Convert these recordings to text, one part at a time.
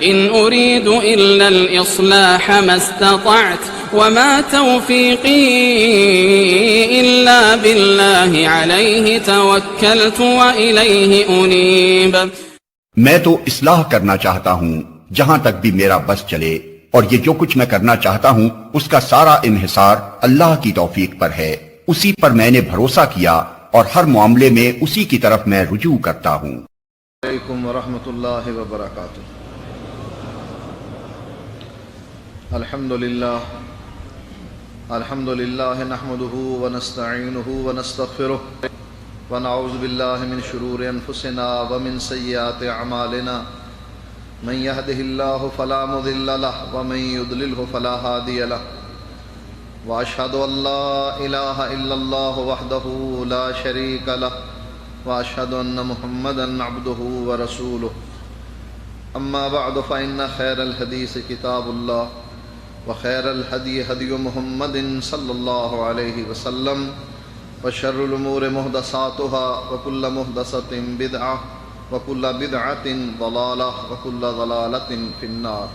إن أريد إلا الإصلاح ما استطعت وما توفيقي إلا بالله عليه توكلت وإليه أنيب۔ میں تو اصلاح کرنا چاہتا ہوں جہاں تک بھی میرا بس چلے، اور یہ جو کچھ میں کرنا چاہتا ہوں اس کا سارا انحصار اللہ کی توفیق پر ہے، اسی پر میں نے بھروسہ کیا اور ہر معاملے میں اسی کی طرف میں رجوع کرتا ہوں۔ علیکم ورحمۃ اللہ وبرکاتہ۔ الحمدللہ نحمده ونستعینه ونستغفره ونعوذ باللہ من شرور انفسنا ومن سیئات اعمالنا، من يهده الله فلا مضل له ومن يضلله فلا هادي له، واشهد ان لا اله الا الله وحده لا شريك له، واشهد ان محمدا عبده ورسوله، اما بعد فان خير الحديث كتاب الله وخير الهدي هدي محمد صلى الله عليه وسلم، وشر الامور محدثاتها وكل محدثة بدعة وكل بدعة ضلالة وكل ضلالة في النار۔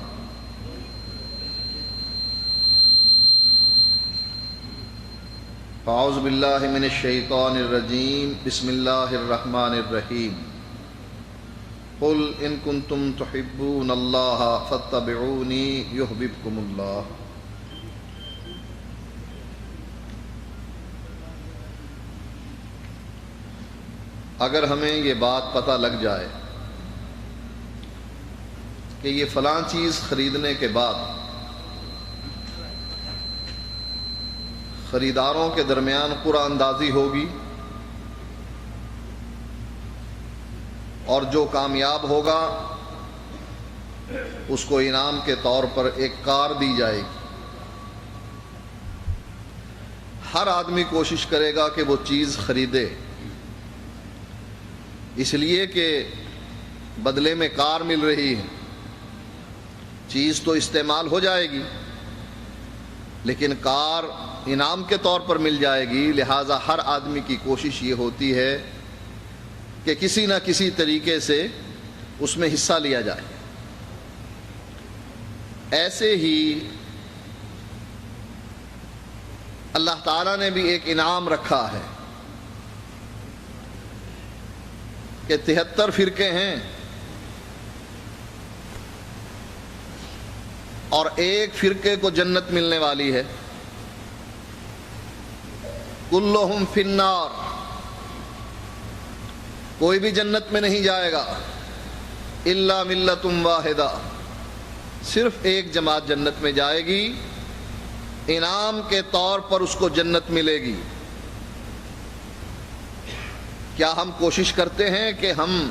اعوذ باللہ من الشیطان الرجیم، بسم اللہ الرحمن الرحیم۔ قل ان کنتم تحبون اللہ فاتبعونی یحببکم اللہ۔ اگر ہمیں یہ بات پتہ لگ جائے کہ یہ فلاں چیز خریدنے کے بعد خریداروں کے درمیان قرعہ اندازی ہوگی اور جو کامیاب ہوگا اس کو انعام کے طور پر ایک کار دی جائے گی، ہر آدمی کوشش کرے گا کہ وہ چیز خریدے، اس لیے کہ بدلے میں کار مل رہی ہے، چیز تو استعمال ہو جائے گی لیکن کار انعام کے طور پر مل جائے گی، لہٰذا ہر آدمی کی کوشش یہ ہوتی ہے کہ کسی نہ کسی طریقے سے اس میں حصہ لیا جائے۔ ایسے ہی اللہ تعالیٰ نے بھی ایک انعام رکھا ہے کہ 73 فرقے ہیں اور ایک فرقے کو جنت ملنے والی ہے، کلہم فی النار، کوئی بھی جنت میں نہیں جائے گا الا ملۃ واحدہ، صرف ایک جماعت جنت میں جائے گی، انعام کے طور پر اس کو جنت ملے گی۔ کیا ہم کوشش کرتے ہیں کہ ہم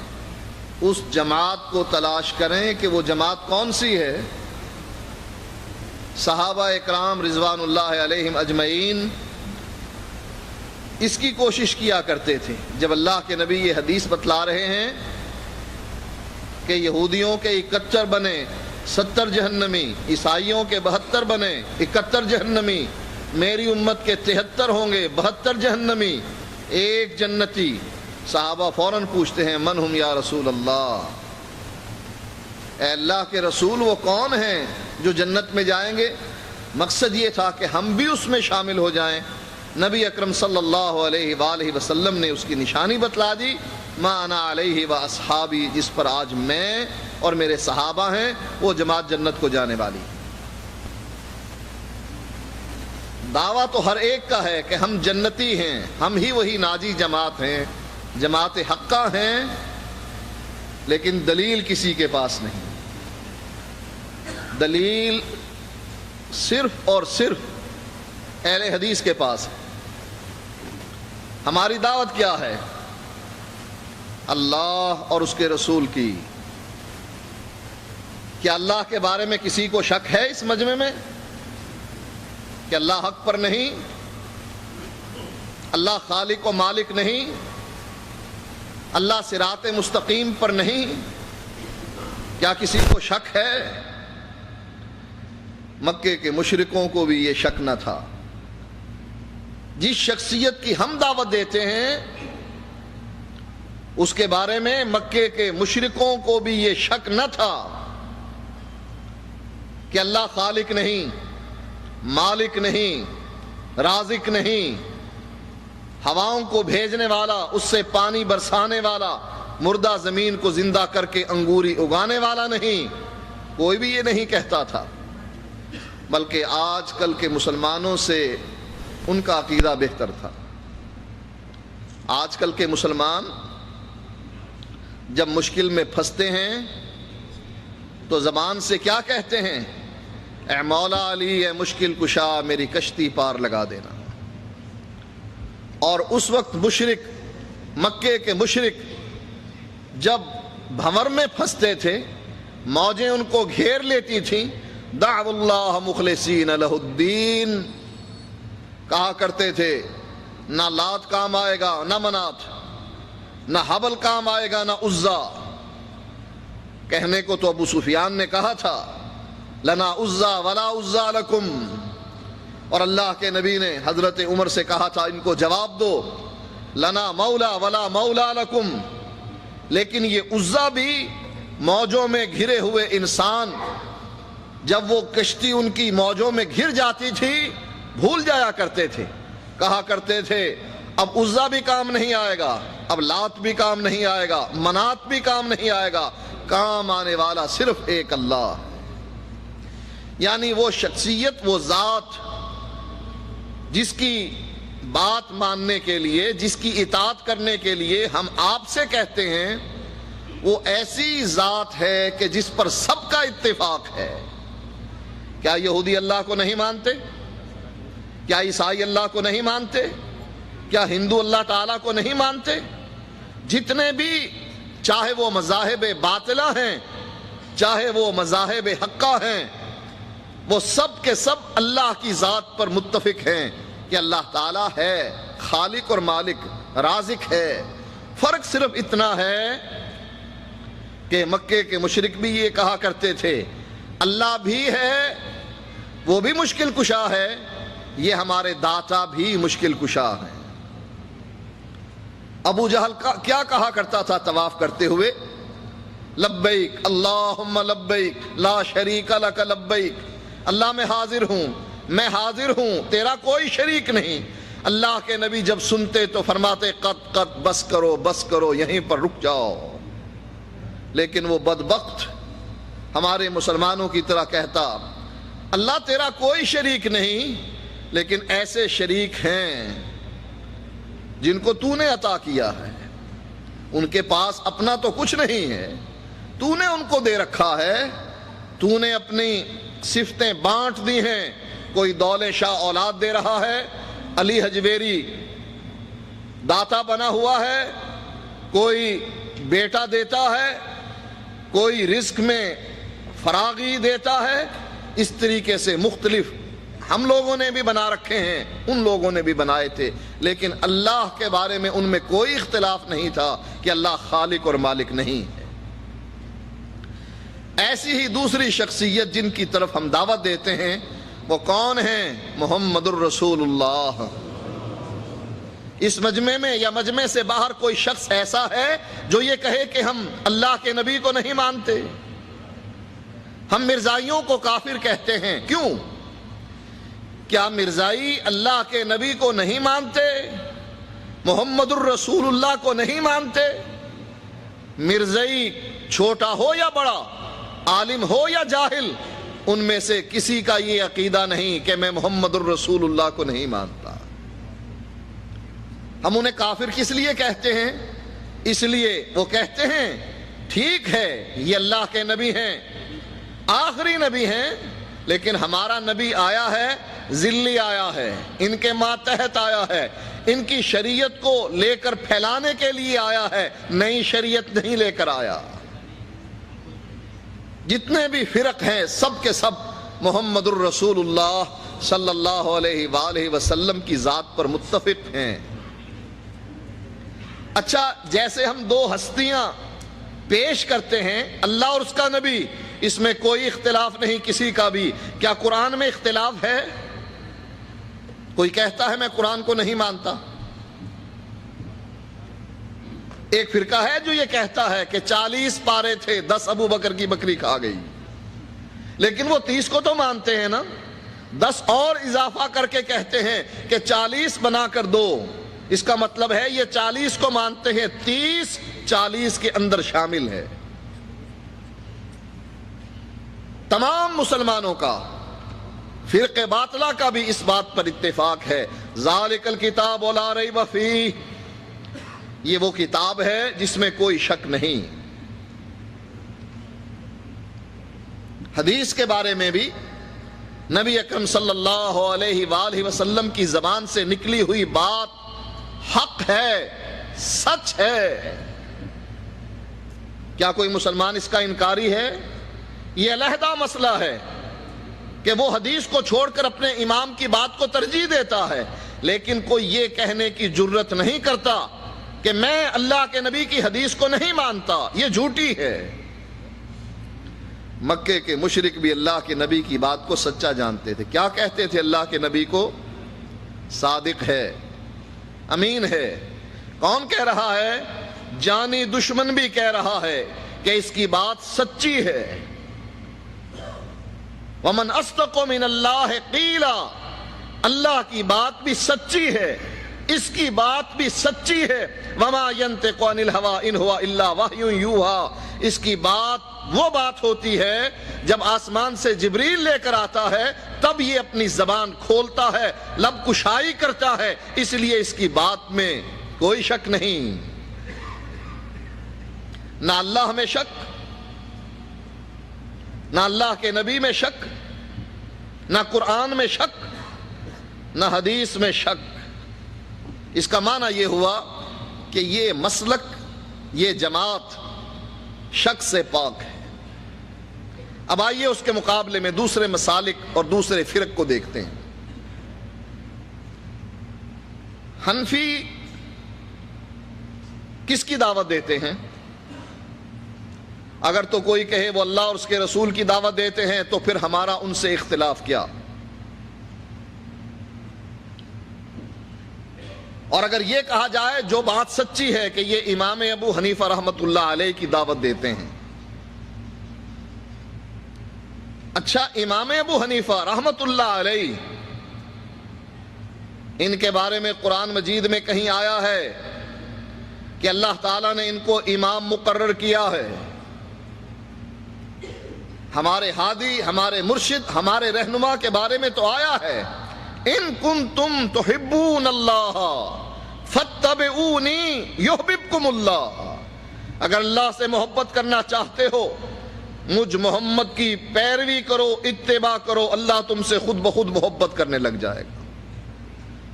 اس جماعت کو تلاش کریں کہ وہ جماعت کون سی ہے؟ صحابہ اکرام رضوان اللہ علیہم اجمعین اس کی کوشش کیا کرتے تھے۔ جب اللہ کے نبی یہ حدیث بتلا رہے ہیں کہ یہودیوں کے 71 بنے 70 جہنمی، عیسائیوں کے 72 بنے 71 جہنمی، میری امت کے 73 ہوں گے 72 جہنمی، ایک جنتی، صحابہ فوراً پوچھتے ہیں من ہم یا رسول اللہ، اے اللہ کے رسول وہ کون ہیں جو جنت میں جائیں گے؟ مقصد یہ تھا کہ ہم بھی اس میں شامل ہو جائیں۔ نبی اکرم صلی اللہ علیہ وآلہ وسلم نے اس کی نشانی بتلا دی، ما انا علیہ و اصحابی، جس پر آج میں اور میرے صحابہ ہیں وہ جماعت جنت کو جانے والی۔ دعویٰ تو ہر ایک کا ہے کہ ہم جنتی ہیں، ہم ہی وہی ناجی جماعت ہیں، جماعت حقہ ہیں، لیکن دلیل کسی کے پاس نہیں۔ دلیل صرف اور صرف اہل حدیث کے پاس ہے۔ ہماری دعوت کیا ہے؟ اللہ اور اس کے رسول کی۔ کیا اللہ کے بارے میں کسی کو شک ہے اس مجمع میں کہ اللہ حق پر نہیں؟ اللہ خالق و مالک نہیں؟ اللہ صراط مستقیم پر نہیں؟ کیا کسی کو شک ہے؟ مکے کے مشرکوں کو بھی یہ شک نہ تھا۔ جس شخصیت کی ہم دعوت دیتے ہیں اس کے بارے میں مکے کے مشرکوں کو بھی یہ شک نہ تھا کہ اللہ خالق نہیں، مالک نہیں، رازق نہیں، ہواؤں کو بھیجنے والا، اس سے پانی برسانے والا، مردہ زمین کو زندہ کر کے انگوری اگانے والا نہیں، کوئی بھی یہ نہیں کہتا تھا۔ بلکہ آج کل کے مسلمانوں سے ان کا عقیدہ بہتر تھا۔ آج کل کے مسلمان جب مشکل میں پھنستے ہیں تو زبان سے کیا کہتے ہیں؟ اے مولا علی، اے مشکل کشا، میری کشتی پار لگا دینا۔ اور اس وقت مشرک، مکے کے مشرک جب بھنور میں پھنستے تھے، موجیں ان کو گھیر لیتی تھیں، دعوا اللہ مخلصین لہ الدین، کہا کرتے تھے نہ لات کام آئے گا، نہ منات، نہ حبل کام آئے گا، نہ عزا۔ کہنے کو تو ابو سفیان نے کہا تھا لنا عزا ولا عزا لکم، اور اللہ کے نبی نے حضرت عمر سے کہا تھا ان کو جواب دو لنا مولا ولا مولا لکم۔ لیکن یہ عزا بھی موجوں میں گھرے ہوئے انسان، جب وہ کشتی ان کی موجوں میں گھر جاتی تھی بھول جایا کرتے تھے، کہا کرتے تھے اب عزا بھی کام نہیں آئے گا، اب لات بھی کام نہیں آئے گا، منات بھی کام نہیں آئے گا، کام آنے والا صرف ایک اللہ۔ یعنی وہ شخصیت، وہ ذات جس کی بات ماننے کے لیے، جس کی اطاعت کرنے کے لیے ہم آپ سے کہتے ہیں، وہ ایسی ذات ہے کہ جس پر سب کا اتفاق ہے۔ کیا یہودی اللہ کو نہیں مانتے؟ کیا عیسائی اللہ کو نہیں مانتے؟ کیا ہندو اللہ تعالیٰ کو نہیں مانتے؟ جتنے بھی، چاہے وہ مذاہب باطلہ ہیں، چاہے وہ مذاہب حقہ ہیں، وہ سب کے سب اللہ کی ذات پر متفق ہیں کہ اللہ تعالیٰ ہے، خالق اور مالک، رازق ہے۔ فرق صرف اتنا ہے کہ مکے کے مشرک بھی یہ کہا کرتے تھے اللہ بھی ہے، وہ بھی مشکل کشا ہے، یہ ہمارے داتا بھی مشکل کشا ہے۔ ابو جہل کیا کہا کرتا تھا طواف کرتے ہوئے؟ لبیک اللہم لبیک لا شریک لک لبیک، اللہ میں حاضر ہوں، میں حاضر ہوں، تیرا کوئی شریک نہیں۔ اللہ کے نبی جب سنتے تو فرماتے قط قط، بس کرو بس کرو، یہیں پر رک جاؤ۔ لیکن وہ بدبخت ہمارے مسلمانوں کی طرح کہتا اللہ تیرا کوئی شریک نہیں، لیکن ایسے شریک ہیں جن کو تو نے عطا کیا ہے، ان کے پاس اپنا تو کچھ نہیں ہے، تو نے ان کو دے رکھا ہے، تو نے اپنی صفتیں بانٹ دی ہیں۔ کوئی دولے شاہ اولاد دے رہا ہے، علی حجویری داتا بنا ہوا ہے، کوئی بیٹا دیتا ہے، کوئی رزق میں فراغی دیتا ہے، اس طریقے سے مختلف ہم لوگوں نے بھی بنا رکھے ہیں، ان لوگوں نے بھی بنائے تھے، لیکن اللہ کے بارے میں ان میں کوئی اختلاف نہیں تھا کہ اللہ خالق اور مالک نہیں ہے۔ ایسی ہی دوسری شخصیت جن کی طرف ہم دعوت دیتے ہیں وہ کون ہیں؟ محمد الرسول اللہ۔ اس مجمع میں یا مجمع سے باہر کوئی شخص ایسا ہے جو یہ کہے کہ ہم اللہ کے نبی کو نہیں مانتے؟ ہم مرزائیوں کو کافر کہتے ہیں، کیوں؟ کیا مرزائی اللہ کے نبی کو نہیں مانتے؟ محمد الرسول اللہ کو نہیں مانتے؟ مرزائی چھوٹا ہو یا بڑا، عالم ہو یا جاہل، ان میں سے کسی کا یہ عقیدہ نہیں کہ میں محمد الرسول اللہ کو نہیں مانتا۔ ہم انہیں کافر کس لیے کہتے ہیں؟ اس لیے وہ کہتے ہیں ٹھیک ہے یہ اللہ کے نبی ہیں، آخری نبی ہیں، لیکن ہمارا نبی آیا ہے، ذلی آیا ہے، ان کے ماتحت آیا ہے، ان کی شریعت کو لے کر پھیلانے کے لیے آیا ہے، نئی شریعت نہیں لے کر آیا۔ جتنے بھی فرق ہیں سب کے سب محمد الرسول اللہ صلی اللہ علیہ وآلہ وسلم کی ذات پر متفق ہیں۔ اچھا، جیسے ہم دو ہستیاں پیش کرتے ہیں، اللہ اور اس کا نبی، اس میں کوئی اختلاف نہیں کسی کا بھی، کیا قرآن میں اختلاف ہے؟ کوئی کہتا ہے میں قرآن کو نہیں مانتا؟ ایک فرقہ ہے جو یہ کہتا ہے کہ 40 پارے تھے، 10 ابو بکر کی بکری کھا گئی۔ لیکن وہ 30 کو تو مانتے ہیں نا، 10 اور اضافہ کر کے کہتے ہیں کہ 40 بنا کر دو، اس کا مطلب ہے یہ 40 کو مانتے ہیں، 30 40 کے اندر شامل ہے۔ تمام مسلمانوں کا، فرقہ باطلہ کا بھی اس بات پر اتفاق ہے، ذالک الکتاب لا ریب فیہ، یہ وہ کتاب ہے جس میں کوئی شک نہیں۔ حدیث کے بارے میں بھی نبی اکرم صلی اللہ علیہ وآلہ وسلم کی زبان سے نکلی ہوئی بات حق ہے، سچ ہے۔ کیا کوئی مسلمان اس کا انکاری ہے؟ یہ علیحدہ مسئلہ ہے کہ وہ حدیث کو چھوڑ کر اپنے امام کی بات کو ترجیح دیتا ہے، لیکن کوئی یہ کہنے کی جرت نہیں کرتا کہ میں اللہ کے نبی کی حدیث کو نہیں مانتا، یہ جھوٹی ہے۔ مکے کے مشرک بھی اللہ کے نبی کی بات کو سچا جانتے تھے، کیا کہتے تھے اللہ کے نبی کو؟ صادق ہے، امین ہے۔ کون کہہ رہا ہے؟ جانی دشمن بھی کہہ رہا ہے کہ اس کی بات سچی ہے۔ ومن اصدق من اللہ قیلا، اللہ کی بات بھی سچی ہے، اس کی بات بھی سچی ہے۔ وما ينطق عن الهوى ان هو الا وحی یوحى، اس کی بات وہ بات ہوتی ہے جب آسمان سے جبریل لے کر آتا ہے تب یہ اپنی زبان کھولتا ہے، لب کشائی کرتا ہے، اس لیے اس کی بات میں کوئی شک نہیں۔ نہ اللہ میں شک، نہ اللہ کے نبی میں شک، نہ قرآن میں شک، نہ حدیث میں شک۔ اس کا معنی یہ ہوا کہ یہ مسلک، یہ جماعت شک سے پاک ہے۔ اب آئیے اس کے مقابلے میں دوسرے مسالک اور دوسرے فرق کو دیکھتے ہیں۔ حنفی کس کی دعوت دیتے ہیں؟ اگر تو کوئی کہے وہ اللہ اور اس کے رسول کی دعوت دیتے ہیں تو پھر ہمارا ان سے اختلاف کیا؟ اور اگر یہ کہا جائے جو بات سچی ہے کہ یہ امام ابو حنیفہ رحمۃ اللہ علیہ کی دعوت دیتے ہیں، اچھا امام ابو حنیفہ رحمۃ اللہ علیہ، ان کے بارے میں قرآن مجید میں کہیں آیا ہے کہ اللہ تعالیٰ نے ان کو امام مقرر کیا ہے؟ ہمارے ہادی، ہمارے مرشد، ہمارے رہنما کے بارے میں تو آیا ہے، ان کنتم تحبون اللہ فاتبعونی یحببکم اللہ، اگر اللہ سے محبت کرنا چاہتے ہو مجھ محمد کی پیروی کرو، اتباع کرو، اللہ تم سے خود بخود محبت کرنے لگ جائے گا۔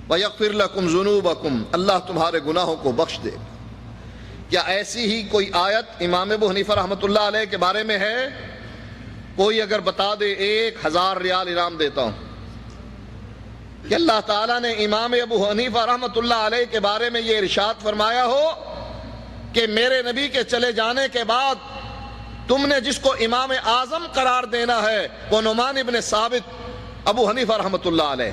وَيَغْفِرْ لَكُمْ ذُنُوبَكُمْ، اللہ تمہارے گناہوں کو بخش دے گا۔ کیا ایسی ہی کوئی آیت امام ابو حنیفہ رحمۃ اللہ علیہ کے بارے میں ہے؟ کوئی اگر بتا دے 1000 ریال انعام دیتا ہوں۔ کہ اللہ تعالیٰ نے امام ابو حنیفہ رحمۃ اللہ علیہ کے بارے میں یہ ارشاد فرمایا ہو کہ میرے نبی کے چلے جانے کے بعد تم نے جس کو امام اعظم قرار دینا ہے وہ نعمان ابن ثابت ابو حنیفہ رحمۃ اللہ علیہ،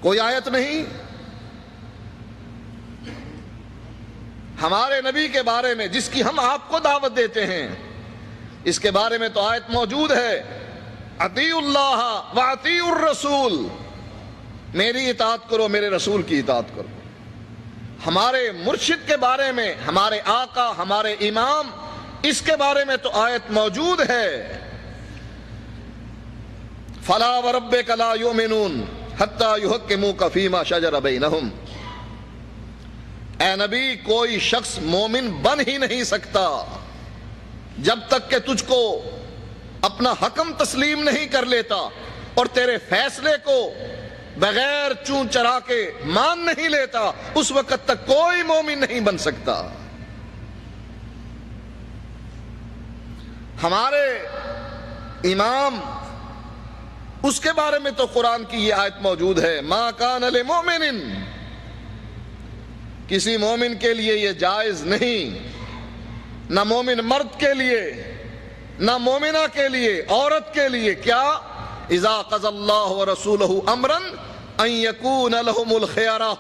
کوئی آیت نہیں؟ ہمارے نبی کے بارے میں جس کی ہم آپ کو دعوت دیتے ہیں اس کے بارے میں تو آیت موجود ہے، اطیعوا اللہ واطیعوا الرسول، میری اطاعت کرو، میرے رسول کی اطاعت کرو۔ ہمارے مرشد کے بارے میں، ہمارے آقا، ہمارے امام، اس کے بارے میں تو آیت موجود ہے، فلا وربک لا یؤمنون حتی یحکموک فیما شجر بینہم، اے نبی کوئی شخص مومن بن ہی نہیں سکتا جب تک کہ تجھ کو اپنا حکم تسلیم نہیں کر لیتا اور تیرے فیصلے کو بغیر چون چرا کے مان نہیں لیتا، اس وقت تک کوئی مومن نہیں بن سکتا۔ ہمارے امام، اس کے بارے میں تو قرآن کی یہ آیت موجود ہے، ما کان لمؤمن، کسی مومن کے لیے یہ جائز نہیں، نہ مومن مرد کے لیے، نہ مومنہ کے لیے، عورت کے لیے، کیا اذا قضى اللہ ورسولہ امرا ان یکون لہم الخیارہ،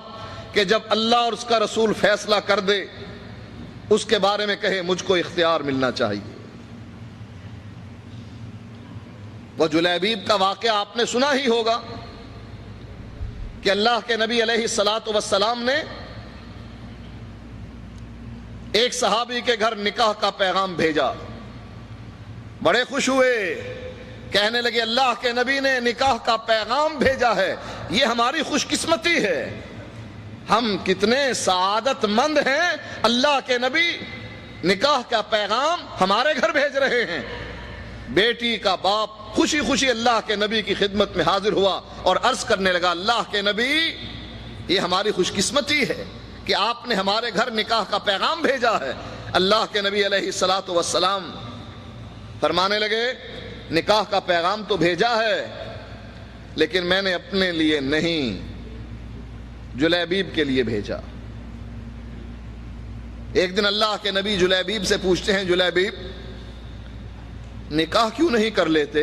کہ جب اللہ اور اس کا رسول فیصلہ کر دے اس کے بارے میں کہے مجھ کو اختیار ملنا چاہیے۔ وہ جلیبیب کا واقعہ آپ نے سنا ہی ہوگا کہ اللہ کے نبی علیہ الصلاۃ والسلام نے ایک صحابی کے گھر نکاح کا پیغام بھیجا. بڑے خوش ہوئے, کہنے لگے اللہ کے نبی نے نکاح کا پیغام بھیجا ہے, یہ ہماری خوش قسمتی ہے, ہم کتنے سعادت مند ہیں, اللہ کے نبی نکاح کا پیغام ہمارے گھر بھیج رہے ہیں. بیٹی کا باپ خوشی خوشی اللہ کے نبی کی خدمت میں حاضر ہوا اور عرض کرنے لگا اللہ کے نبی یہ ہماری خوش قسمتی ہے کہ آپ نے ہمارے گھر نکاح کا پیغام بھیجا ہے. اللہ کے نبی علیہ الصلاۃ والسلام فرمانے لگے نکاح کا پیغام تو بھیجا ہے لیکن میں نے اپنے لیے نہیں جلیبیب کے لیے بھیجا. ایک دن اللہ کے نبی جلیبیب سے پوچھتے ہیں جلیبیب نکاح کیوں نہیں کر لیتے؟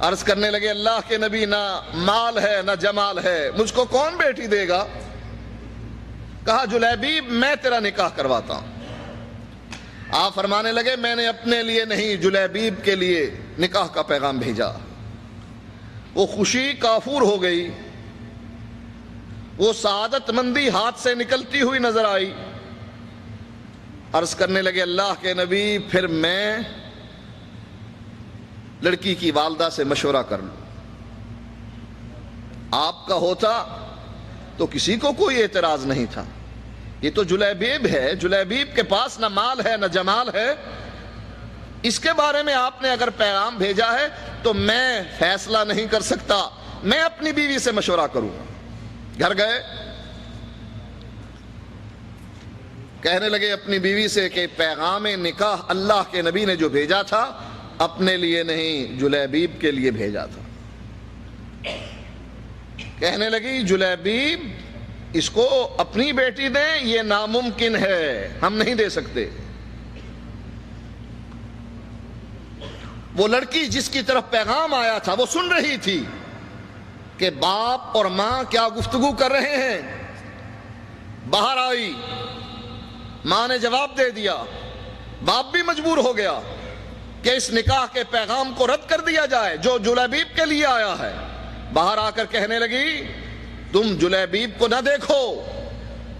عرض کرنے لگے اللہ کے نبی نہ مال ہے نہ جمال ہے, مجھ کو کون بیٹی دے گا؟ کہا جلیبیب میں تیرا نکاح کرواتا ہوں. آپ فرمانے لگے میں نے اپنے لیے نہیں جلیبیب کے لیے نکاح کا پیغام بھیجا. وہ خوشی کافور ہو گئی, وہ سعادت مندی ہاتھ سے نکلتی ہوئی نظر آئی. عرض کرنے لگے اللہ کے نبی پھر میں لڑکی کی والدہ سے مشورہ کر لوں. آپ کا ہوتا تو کسی کو کوئی اعتراض نہیں تھا. یہ تو جلیبیب ہے, جلیبیب کے پاس نہ مال ہے نہ جمال ہے, اس کے بارے میں آپ نے اگر پیغام بھیجا ہے تو میں فیصلہ نہیں کر سکتا, میں اپنی بیوی سے مشورہ کروں. گھر گئے, کہنے لگے اپنی بیوی سے کہ پیغام نکاح اللہ کے نبی نے جو بھیجا تھا اپنے لیے نہیں جلیبیب کے لیے بھیجا تھا. کہنے لگی جلیبیب اس کو اپنی بیٹی دیں, یہ ناممکن ہے, ہم نہیں دے سکتے. وہ لڑکی جس کی طرف پیغام آیا تھا وہ سن رہی تھی کہ باپ اور ماں کیا گفتگو کر رہے ہیں. باہر آئی, ماں نے جواب دے دیا, باپ بھی مجبور ہو گیا کہ اس نکاح کے پیغام کو رد کر دیا جائے جو جلیبیب کے لیے آیا ہے. باہر آ کر کہنے لگی تم جلیبیب کو نہ دیکھو,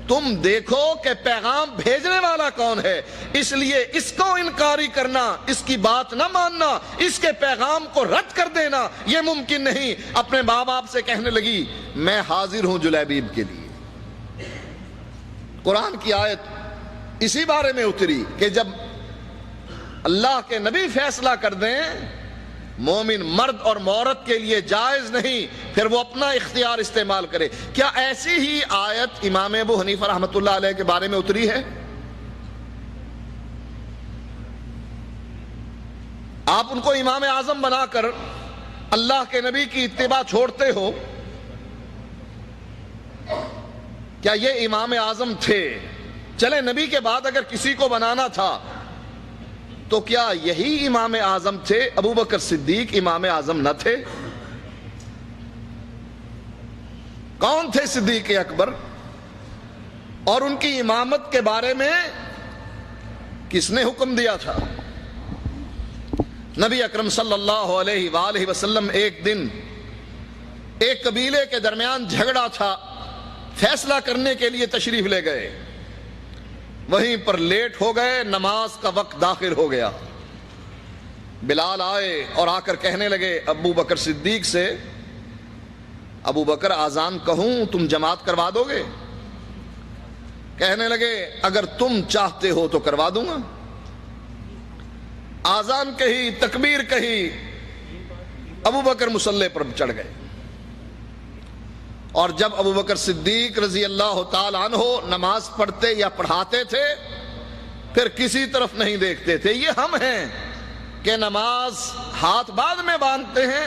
تم دیکھو کہ پیغام بھیجنے والا کون ہے, اس لیے اس کو انکاری کرنا, اس کی بات نہ ماننا, اس کے پیغام کو رد کر دینا یہ ممکن نہیں. اپنے ماں باپ سے کہنے لگی میں حاضر ہوں جلیبیب کے لیے. قرآن کی آیت اسی بارے میں اتری کہ جب اللہ کے نبی فیصلہ کر دیں مومن مرد اور عورت کے لیے جائز نہیں پھر وہ اپنا اختیار استعمال کرے. کیا ایسی ہی آیت امام ابو حنیفہ رحمۃ اللہ علیہ کے بارے میں اتری ہے؟ آپ ان کو امام اعظم بنا کر اللہ کے نبی کی اتباع چھوڑتے ہو, کیا یہ امام اعظم تھے؟ چلے نبی کے بعد اگر کسی کو بنانا تھا تو کیا یہی امام اعظم تھے؟ ابو بکر صدیق امام اعظم نہ تھے؟ کون تھے صدیق اکبر؟ اور ان کی امامت کے بارے میں کس نے حکم دیا تھا؟ نبی اکرم صلی اللہ علیہ وآلہ وسلم ایک دن ایک قبیلے کے درمیان جھگڑا تھا, فیصلہ کرنے کے لیے تشریف لے گئے, وہیں پر لیٹ ہو گئے, نماز کا وقت داخل ہو گیا. بلال آئے اور آ کر کہنے لگے ابو بکر صدیق سے ابو بکر آذان کہوں تم جماعت کروا دو گے؟ کہنے لگے اگر تم چاہتے ہو تو کروا دوں گا. آذان کہی, تکبیر کہی, ابو بکر مصلی پر چڑھ گئے. اور جب ابو بکر صدیق رضی اللہ تعالی عنہ نماز پڑھتے یا پڑھاتے تھے پھر کسی طرف نہیں دیکھتے تھے. یہ ہم ہیں کہ نماز ہاتھ بعد میں باندھتے ہیں,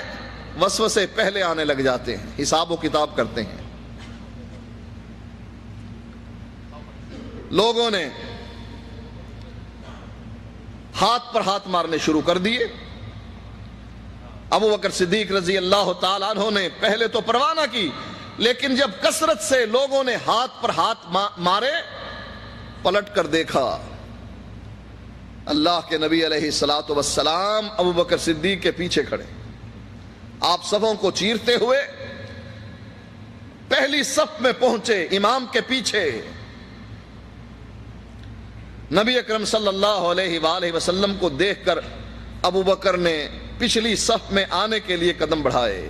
وسوسے پہلے آنے لگ جاتے ہیں, حساب و کتاب کرتے ہیں. لوگوں نے ہاتھ پر ہاتھ مارنے شروع کر دیے. ابو بکر صدیق رضی اللہ تعالی عنہ نے پہلے تو پرواہ نہ کی, لیکن جب کثرت سے لوگوں نے ہاتھ پر ہاتھ مارے پلٹ کر دیکھا اللہ کے نبی علیہ الصلوۃ والسلام ابو بکر صدیق کے پیچھے کھڑے، آپ صفوں کو چیرتے ہوئے پہلی صف میں پہنچے، امام کے پیچھے۔ نبی اکرم صلی اللہ علیہ وآلہ وسلم کو دیکھ کر ابو بکر نے پچھلی صف میں آنے کے لیے قدم بڑھائے۔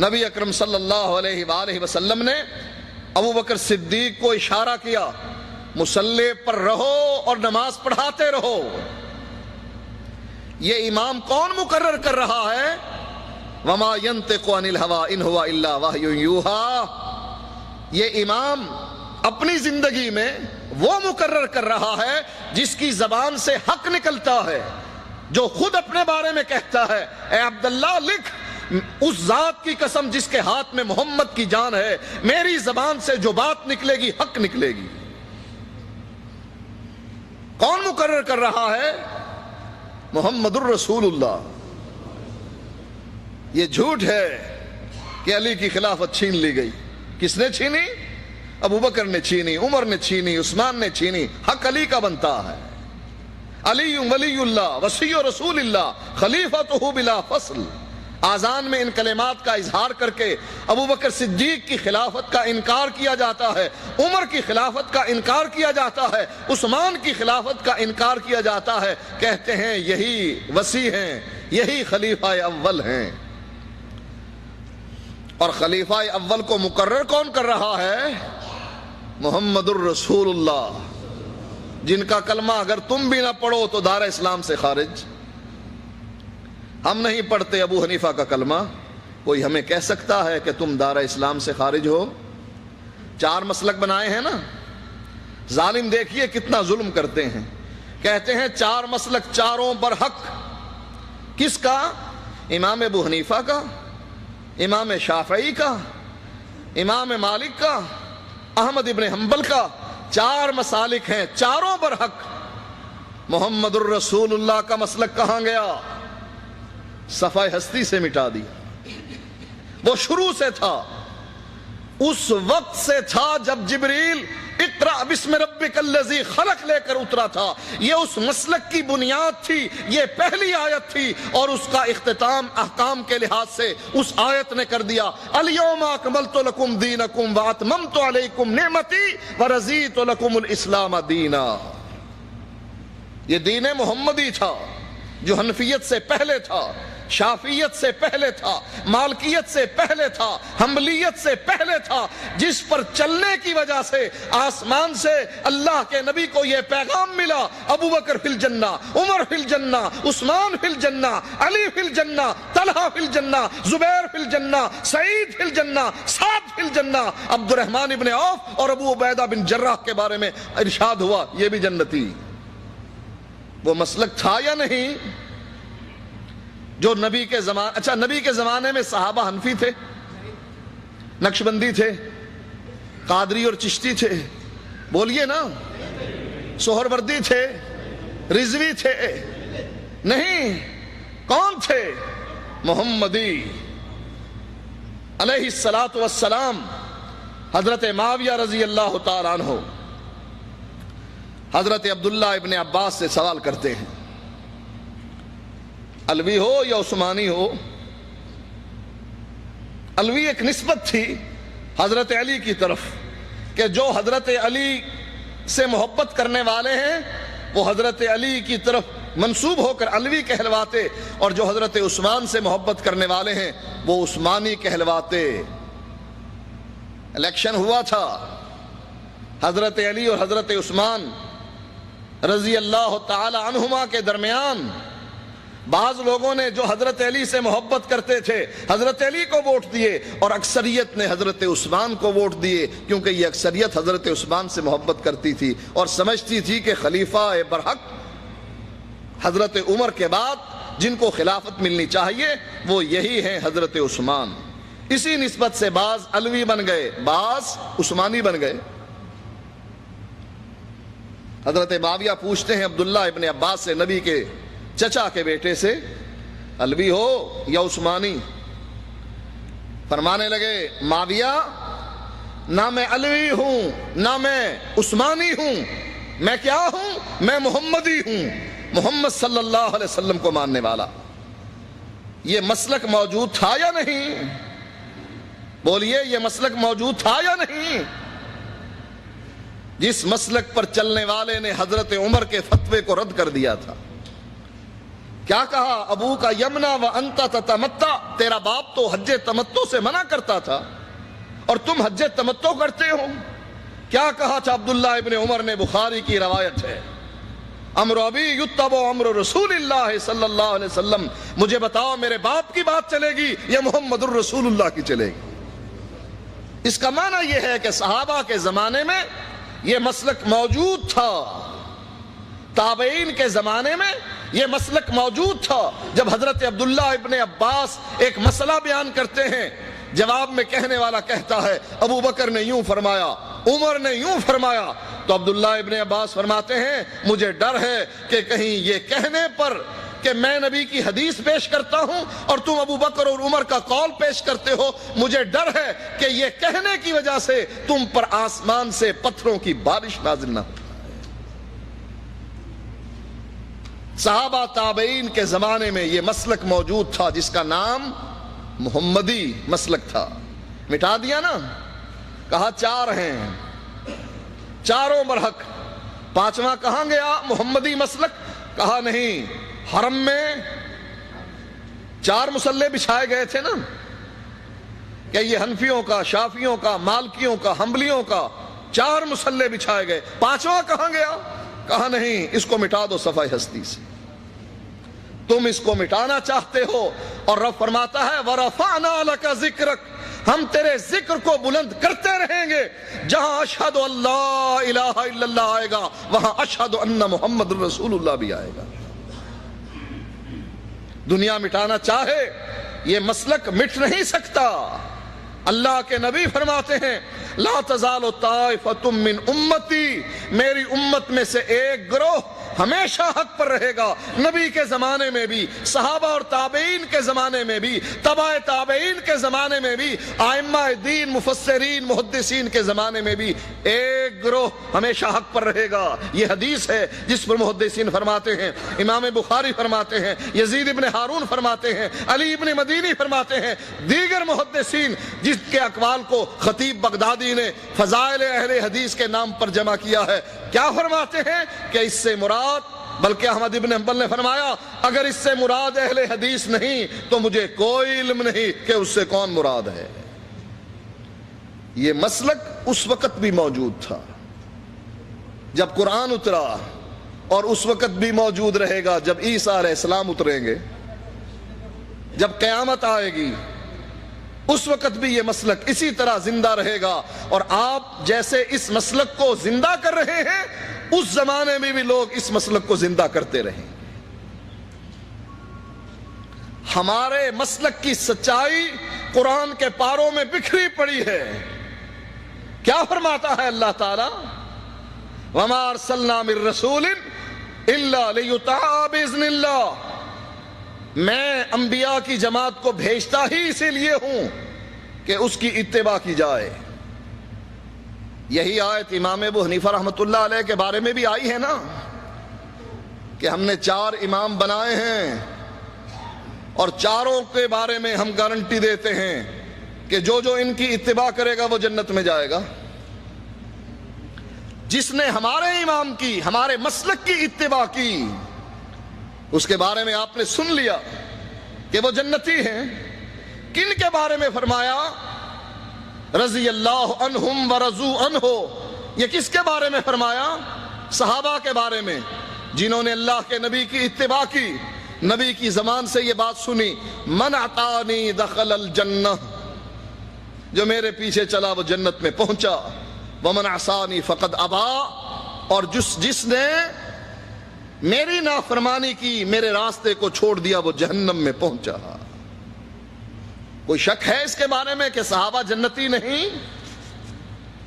نبی اکرم صلی اللہ علیہ وآلہ وسلم نے ابو بکر صدیق کو اشارہ کیا، مصلی پر رہو اور نماز پڑھاتے رہو۔ یہ امام کون مقرر کر رہا ہے؟ وما ينطق عن الهوى ان هو الا وحی یوحی۔ یہ امام اپنی زندگی میں وہ مقرر کر رہا ہے جس کی زبان سے حق نکلتا ہے، جو خود اپنے بارے میں کہتا ہے، اے عبداللہ لکھ، اس ذات کی قسم جس کے ہاتھ میں محمد کی جان ہے، میری زبان سے جو بات نکلے گی حق نکلے گی۔ کون مقرر کر رہا ہے؟ محمد الرسول اللہ۔ یہ جھوٹ ہے کہ علی کی خلافت چھین لی گئی۔ کس نے چھینی؟ ابو بکر نے چھینی، عمر نے چھینی، عثمان نے چھینی۔ حق علی کا بنتا ہے۔ علی ولی اللہ وصی رسول اللہ خلیفۃہ بلا فصل۔ آذان میں ان کلمات کا اظہار کر کے ابو بکر صدیق کی خلافت کا انکار کیا جاتا ہے، عمر کی خلافت کا انکار کیا جاتا ہے، عثمان کی خلافت کا انکار کیا جاتا ہے۔ کہتے ہیں یہی وصی ہیں، یہی خلیفہ اول ہیں۔ اور خلیفہ اول کو مقرر کون کر رہا ہے؟ محمد الرسول اللہ، جن کا کلمہ اگر تم بھی نہ پڑھو تو دار اسلام سے خارج۔ ہم نہیں پڑھتے ابو حنیفہ کا کلمہ، کوئی ہمیں کہہ سکتا ہے کہ تم دار اسلام سے خارج ہو؟ 4 مسلک بنائے ہیں نا۔ ظالم دیکھیے کتنا ظلم کرتے ہیں، کہتے ہیں 4 مسلک، چاروں پر حق۔ کس کا؟ امام ابو حنیفہ کا، امام شافعی کا، امام مالک کا، احمد ابن حنبل کا۔ 4 مسالک ہیں، چاروں پر حق۔ محمد الرسول اللہ کا مسلک کہاں گیا؟ صفحہ ہستی سے مٹا دیا۔ وہ شروع سے تھا، اس وقت سے تھا جب جبریل اقرأ بسم ربک الذی خلق لے کر اترا تھا۔ یہ اس مسلک کی بنیاد تھی، یہ پہلی آیت تھی، اور اس کا اختتام احکام کے لحاظ سے اس آیت نے کر دیا، الیوم اکملت لکم دینکم واتممت علیکم نعمتی ورضیت لکم الاسلام دینا۔ یہ دین محمدی تھا جو حنفیت سے پہلے تھا، شافعیت سے پہلے تھا، مالکیت سے پہلے تھا، حنبلیت سے پہلے تھا، جس پر چلنے کی وجہ سے آسمان سے اللہ کے نبی کو یہ پیغام ملا، ابو بکر فی الجنہ، عمر فی الجنہ، عثمان فی الجنہ، علی فی الجنہ، طلحہ فی الجنہ، زبیر فی الجنہ، سعید فی الجنہ، سعد فی الجنہ۔ عبد الرحمن ابن عوف اور ابو عبیدہ بن جراح کے بارے میں ارشاد ہوا یہ بھی جنتی۔ وہ مسلک تھا یا نہیں جو نبی کے زمانے؟ اچھا، نبی کے زمانے میں صحابہ حنفی تھے، نقشبندی تھے، قادری اور چشتی تھے، بولیے نا، سہروردی تھے، رضوی تھے؟ نہیں، کون تھے؟ محمدی علیہ الصلاۃ والسلام۔ حضرت معاویہ رضی اللہ تعالیٰ عنہ حضرت عبداللہ ابن عباس سے سوال کرتے ہیں، علوی ہو یا عثمانی ہو؟ علوی ایک نسبت تھی حضرت علی کی طرف کہ جو حضرت علی سے محبت کرنے والے ہیں وہ حضرت علی کی طرف منسوب ہو کر علوی کہلواتے، اور جو حضرت عثمان سے محبت کرنے والے ہیں وہ عثمانی کہلواتے۔ الیکشن ہوا تھا حضرت علی اور حضرت عثمان رضی اللہ تعالی عنہما کے درمیان۔ بعض لوگوں نے جو حضرت علی سے محبت کرتے تھے حضرت علی کو ووٹ دیے، اور اکثریت نے حضرت عثمان کو ووٹ دیے، کیونکہ یہ اکثریت حضرت عثمان سے محبت کرتی تھی اور سمجھتی تھی کہ خلیفہ برحق حضرت عمر کے بعد جن کو خلافت ملنی چاہیے وہ یہی ہیں حضرت عثمان۔ اسی نسبت سے بعض علوی بن گئے، بعض عثمانی بن گئے۔ حضرت معاویہ پوچھتے ہیں عبداللہ ابن عباس سے، نبی کے چچا کے بیٹے سے، علوی ہو یا عثمانی؟ فرمانے لگے، معاویہ نہ میں علوی ہوں نہ میں عثمانی ہوں، میں کیا ہوں؟ میں محمدی ہوں، محمد صلی اللہ علیہ وسلم کو ماننے والا۔ یہ مسلک موجود تھا یا نہیں؟ بولیے، یہ مسلک موجود تھا یا نہیں؟ جس مسلک پر چلنے والے نے حضرت عمر کے فتوے کو رد کر دیا تھا، کیا کہا؟ ابو کا یمنا و انت تتمتع، تیرا باپ تو حج تمتع سے منع کرتا تھا اور تم حج تمتع کرتے ہو۔ کیا کہا تھا عبداللہ ابن عمر نے؟ بخاری کی روایت ہے، امر ابی یتبع امر رسول اللہ صلی اللہ علیہ وسلم، مجھے بتاؤ میرے باپ کی بات چلے گی یا محمد الرسول اللہ کی چلے گی؟ اس کا معنی یہ ہے کہ صحابہ کے زمانے میں یہ مسلک موجود تھا، تابعین کے زمانے میں یہ مسلک موجود تھا۔ جب حضرت عبداللہ ابن عباس ایک مسئلہ بیان کرتے ہیں، جواب میں کہنے والا کہتا ہے ابو بکر نے یوں فرمایا، عمر نے یوں فرمایا، تو عبداللہ ابن عباس فرماتے ہیں مجھے ڈر ہے کہ کہیں یہ کہنے پر کہ میں نبی کی حدیث پیش کرتا ہوں اور تم ابو بکر اور عمر کا قول پیش کرتے ہو، مجھے ڈر ہے کہ یہ کہنے کی وجہ سے تم پر آسمان سے پتھروں کی بارش نازل نہ ہو۔ صحابہ تابعین کے زمانے میں یہ مسلک موجود تھا جس کا نام محمدی مسلک تھا۔ مٹا دیا نا؟ کہا چار ہیں، چاروں برحق، پانچواں کہاں گیا؟ محمدی مسلک۔ کہا نہیں، حرم میں چار مصلے بچھائے گئے تھے نا، کہ یہ حنفیوں کا، شافیوں کا، مالکیوں کا، حنبلیوں کا چار مصلے بچھائے گئے، پانچواں کہاں گیا؟ کہا نہیں، اس کو مٹا دو صفحہ ہستی سے۔ تم اس کو مٹانا چاہتے ہو، اور رب فرماتا ہے وَرَفَعْنَا لَكَ ذِكْرَكَ، ہم تیرے ذکر کو بلند کرتے رہیں گے۔ جہاں اشہد اللہ الہ الا اللہ آئے گا وہاں اشہد ان محمد رسول اللہ بھی آئے گا۔ دنیا مٹانا چاہے یہ مسلک مٹ نہیں سکتا۔ اللہ کے نبی فرماتے ہیں لا تزال طائفۃ من امتی، میری امت میں سے ایک گروہ ہمیشہ حق پر رہے گا۔ نبی کے زمانے میں بھی، صحابہ اور تابعین کے زمانے میں بھی، تبع تابعین کے زمانے میں بھی، ائمہ دین، مفسرین، محدثین کے زمانے میں بھی ایک گروہ ہمیشہ حق پر رہے گا۔ یہ حدیث ہے جس پر محدثین فرماتے ہیں، امام بخاری فرماتے ہیں، یزید ابن ہارون فرماتے ہیں، علی ابن مدینی فرماتے ہیں، دیگر محدثین جس کے اقوال کو خطیب بغدادی نے فضائل اہل حدیث کے نام پر جمع کیا ہے۔ کیا فرماتے ہیں کہ اس سے مراد، بلکہ احمد ابن حنبل نے فرمایا اگر اس سے مراد اہل حدیث نہیں تو مجھے کوئی علم نہیں کہ اس سے کون مراد ہے۔ یہ مسلک اس وقت بھی موجود تھا جب قرآن اترا، اور اس وقت بھی موجود رہے گا جب عیسیٰ علیہ السلام اتریں گے، جب قیامت آئے گی، اس وقت بھی یہ مسلک اسی طرح زندہ رہے گا۔ اور آپ جیسے اس مسلک کو زندہ کر رہے ہیں، اس زمانے میں بھی لوگ اس مسلک کو زندہ کرتے رہیں۔ ہمارے مسلک کی سچائی قرآن کے پاروں میں بکھری پڑی ہے۔ کیا فرماتا ہے اللہ تعالی؟ وَمَا أَرْسَلْنَا مِن رَّسُولٍ إِلَّا لِيُطَاعَ بِإِذْنِ اللَّهِ، میں انبیاء کی جماعت کو بھیجتا ہی اسی لیے ہوں کہ اس کی اتباع کی جائے۔ یہی آیت امام ابو حنیفہ رحمۃ اللہ علیہ کے بارے میں بھی آئی ہے نا، کہ ہم نے 4 امام بنائے ہیں اور چاروں کے بارے میں ہم گارنٹی دیتے ہیں کہ جو ان کی اتباع کرے گا وہ جنت میں جائے گا۔ جس نے ہمارے امام کی، ہمارے مسلک کی اتباع کی، اس کے بارے میں آپ نے سن لیا کہ وہ جنتی ہیں۔ کن کے بارے میں فرمایا؟ رضی اللہ عنہم ورضوا عنہ، یہ کس کے بارے میں فرمایا؟ صحابہ کے بارے میں، جنہوں نے اللہ کے نبی کی اتباع کی، نبی کی زبان سے یہ بات سنی من اطاعنی دخل الجنہ، جو میرے پیچھے چلا وہ جنت میں پہنچا، ومن عصانی فقد ابا، اور جس نے میری نافرمانی کی، میرے راستے کو چھوڑ دیا، وہ جہنم میں پہنچا۔ کوئی شک ہے اس کے بارے میں کہ صحابہ جنتی نہیں؟